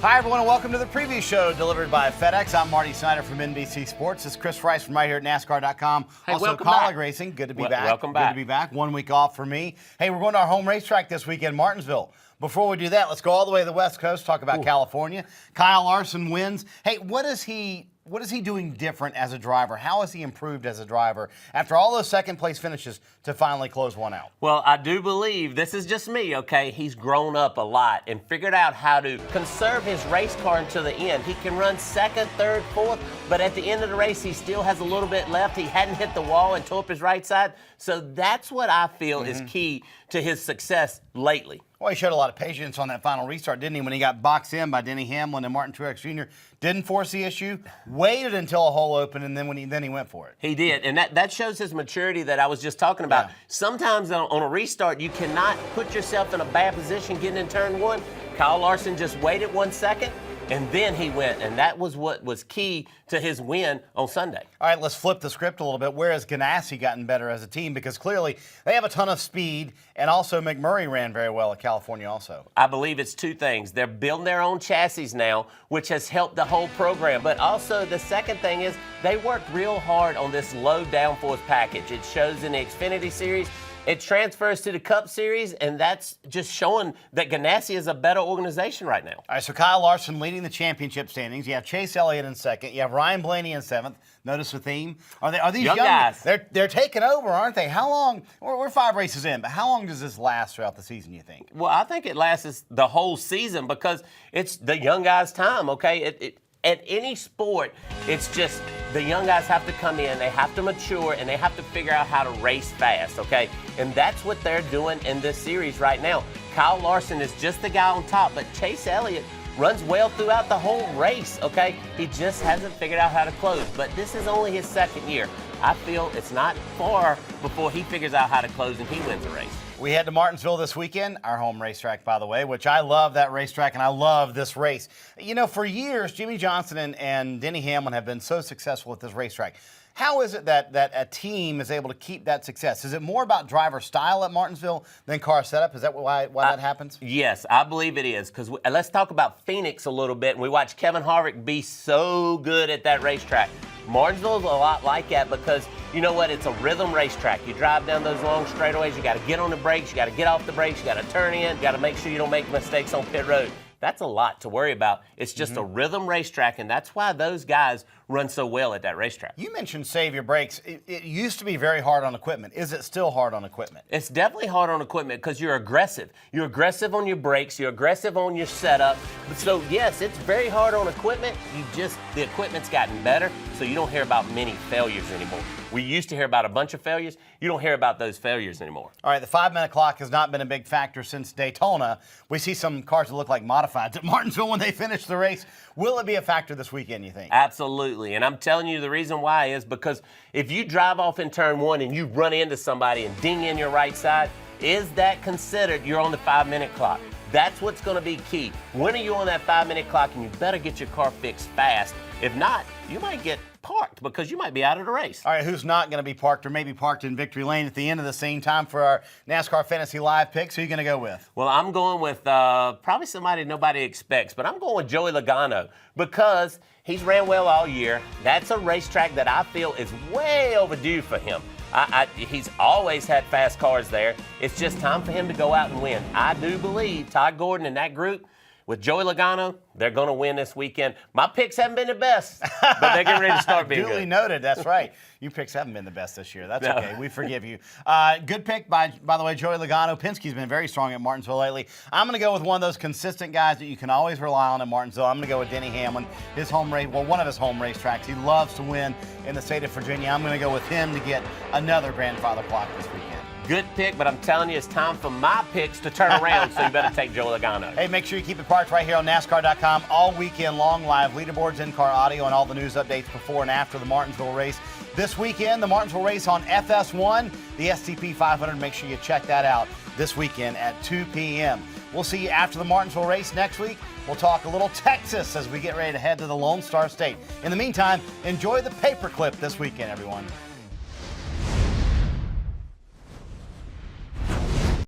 Hi, everyone, and welcome to the preview show delivered by FedEx. I'm Marty Snider from NBC Sports. This is Chris Rice from right here at NASCAR.com. Hey, also, Colleague Racing. Good to be back. Welcome back. Good to be back. 1 week off for me. Hey, we're going to our home racetrack this weekend, Martinsville. Before we do that, let's go all the way to the West Coast, talk about California. Kyle Larson wins. Hey, what is he doing different as a driver? How has he improved as a driver after all those second-place finishes to finally close one out? Well, I do believe, this is just me, okay, he's grown up a lot and figured out how to conserve his race car until the end. He can run second, third, fourth, but at the end of the race, he still has a little bit left. He hadn't hit the wall and tore up his right side. So that's what I feel is key to his success lately. Well, he showed a lot of patience on that final restart, didn't he, when he got boxed in by Denny Hamlin and Martin Truex Jr. Didn't force the issue, waited until a hole opened, and then he went for it. He did, and that shows his maturity that I was just talking about. Yeah. Sometimes on a restart, you cannot put yourself in a bad position getting in turn one. Kyle Larson just waited 1 second, and then he went, and that was what was key to his win on Sunday. All right, let's flip the script a little bit. Where has Ganassi gotten better as a team? Because clearly they have a ton of speed, and also McMurray ran very well at California also. I believe it's two things. They're building their own chassis now, which has helped the whole program. But also the second thing is they worked real hard on this low downforce package. It shows in the Xfinity Series. It transfers to the Cup Series, and that's just showing that Ganassi is a better organization right now. All right, so Kyle Larson leading the championship standings. You have Chase Elliott in second. You have Ryan Blaney in seventh. Notice the theme. Are these young guys? They're taking over, aren't they? How long? We're 5 races in, but how long does this last throughout the season, you think? Well, I think it lasts the whole season because it's the young guys' time, okay? At any sport, it's just the young guys have to come in, they have to mature, and they have to figure out how to race fast, okay? And that's what they're doing in this series right now. Kyle Larson is just the guy on top, but Chase Elliott runs well throughout the whole race, okay? He just hasn't figured out how to close, but this is only his second year. I feel it's not far before he figures out how to close and he wins the race. We head to Martinsville this weekend, our home racetrack, by the way, which I love that racetrack, and I love this race. You know, for years, Jimmy Johnson and Denny Hamlin have been so successful at this racetrack. How is it that a team is able to keep that success? Is it more about driver style at Martinsville than car setup? Is that why that happens? Yes, I believe it is. Because let's talk about Phoenix a little bit. And we watched Kevin Harvick be so good at that racetrack. Martinsville is a lot like that because, you know what, it's a rhythm racetrack. You drive down those long straightaways, you got to get on the brakes, you got to get off the brakes, you got to turn in, you got to make sure you don't make mistakes on pit road. That's a lot to worry about. It's just a rhythm racetrack, and that's why those guys run so well at that racetrack. You mentioned save your brakes. It used to be very hard on equipment. Is it still hard on equipment? It's definitely hard on equipment because you're aggressive. You're aggressive on your brakes. You're aggressive on your setup. So, yes, it's very hard on equipment. The equipment's gotten better, so you don't hear about many failures anymore. We used to hear about a bunch of failures. You don't hear about those failures anymore. All right, the 5-minute clock has not been a big factor since Daytona. We see some cars that look like modifieds at Martinsville when they finish the race. Will it be a factor this weekend, you think? Absolutely, and I'm telling you the reason why is because if you drive off in turn one and you run into somebody and ding in your right side, is that considered you're on the 5-minute clock? That's what's going to be key. When are you on that 5-minute clock, and you better get your car fixed fast. If not, you might get parked because you might be out of the race. All right, who's not going to be parked or maybe parked in victory lane at the end of the same time for our NASCAR Fantasy Live picks? Who are you going to go with? Well, I'm going with probably somebody nobody expects, but I'm going with Joey Logano because he's ran well all year. That's a racetrack that I feel is way overdue for him. He's always had fast cars there. It's just time for him to go out and win. I do believe Todd Gordon and that group, with Joey Logano, they're going to win this weekend. My picks haven't been the best, but they're getting ready to start being Duly good. noted. That's right. Your picks haven't been the best this year. That's okay. We forgive you. Good pick, by the way, Joey Logano. Penske's been very strong at Martinsville lately. I'm going to go with one of those consistent guys that you can always rely on at Martinsville. I'm going to go with Denny Hamlin, one of his home racetracks. He loves to win in the state of Virginia. I'm going to go with him to get another grandfather clock this weekend. Good pick, but I'm telling you, it's time for my picks to turn around, so you better take Joey Logano. Hey, make sure you keep it parked right here on NASCAR.com all weekend long, live leaderboards, in-car audio, and all the news updates before and after the Martinsville race. This weekend, the Martinsville race on FS1, the STP 500. Make sure you check that out this weekend at 2 p.m. We'll see you after the Martinsville race next week. We'll talk a little Texas as we get ready to head to the Lone Star State. In the meantime, enjoy the paperclip this weekend, everyone.